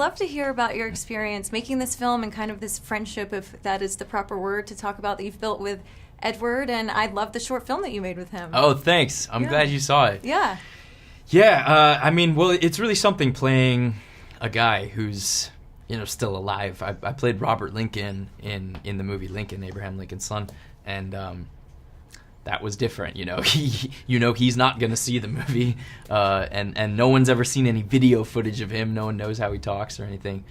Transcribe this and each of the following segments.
love to hear about your experience making this film and kind of this friendship, if that is the proper word to talk about, that you've built with Edward. And I love the short film that you made with him. Oh, thanks. I'm glad you saw it. Yeah. Yeah, I mean, well, it's really something playing a guy who's, still alive. I played Robert Lincoln in the movie Lincoln, Abraham Lincoln's son, and that was different. He's not gonna see the movie, and no one's ever seen any video footage of him. No one knows how he talks or anything.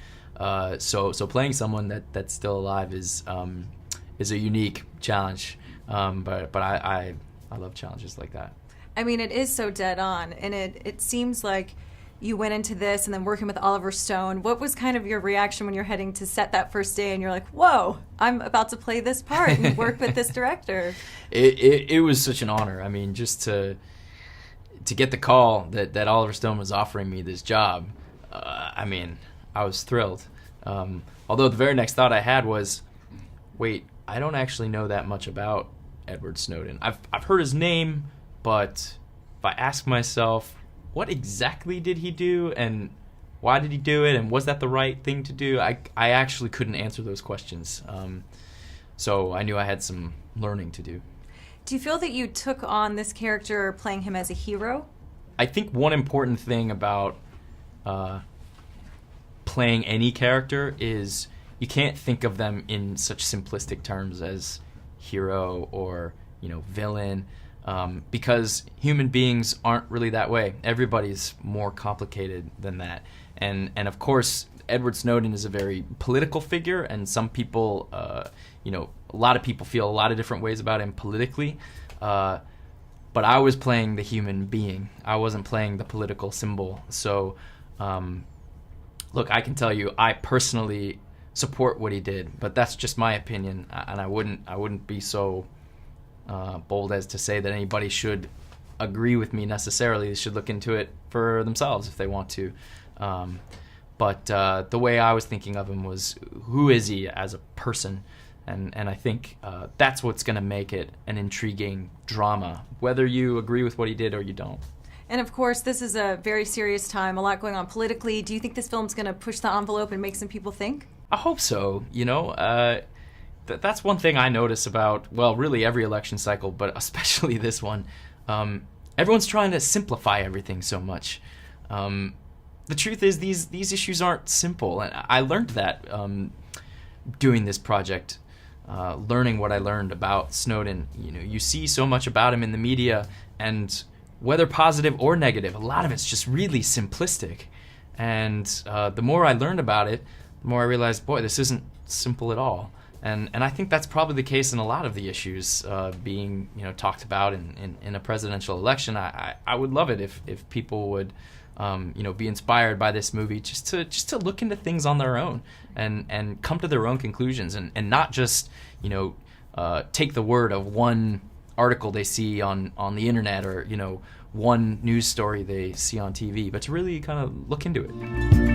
So playing someone that's still alive is a unique challenge. But I love challenges like that. I mean, it is so dead on, and it seems like you went into this and then working with Oliver Stone. What was kind of your reaction when you're heading to set that first day and you're like, whoa, I'm about to play this part and work with this director? It was such an honor. I mean, just to get the call that Oliver Stone was offering me this job, I was thrilled. Although the very next thought I had was, wait, I don't actually know that much about Edward Snowden. I've heard his name, but if I ask myself, what exactly did he do, and why did he do it, and was that the right thing to do? I actually couldn't answer those questions. So I knew I had some learning to do. Do you feel that you took on this character playing him as a hero? I think one important thing about playing any character is you can't think of them in such simplistic terms as hero or villain, because human beings aren't really that way. Everybody's more complicated than that, and of course Edward Snowden is a very political figure, and some people, a lot of people feel a lot of different ways about him politically. But I was playing the human being. I wasn't playing the political symbol. So, look, I can tell you, I personally support what he did, but that's just my opinion, and I wouldn't be so bold as to say that anybody should agree with me necessarily. They should look into it for themselves if they want to. But the way I was thinking of him was, who is he as a person? And I think that's what's going to make it an intriguing drama, whether you agree with what he did or you don't. And of course, this is a very serious time, a lot going on politically. Do you think this film's going to push the envelope and make some people think? I hope so. That's one thing I notice about, well, really every election cycle, but especially this one. Everyone's trying to simplify everything so much. The truth is these issues aren't simple, and I learned that doing this project, learning what I learned about Snowden. You see so much about him in the media, and whether positive or negative, a lot of it's just really simplistic. And the more I learned about it, the more I realized, boy, this isn't simple at all. And I think that's probably the case in a lot of the issues being talked about in a presidential election. I would love it if people would be inspired by this movie just to look into things on their own and come to their own conclusions and not just take the word of one article they see on the internet or one news story they see on TV, but to really kind of look into it.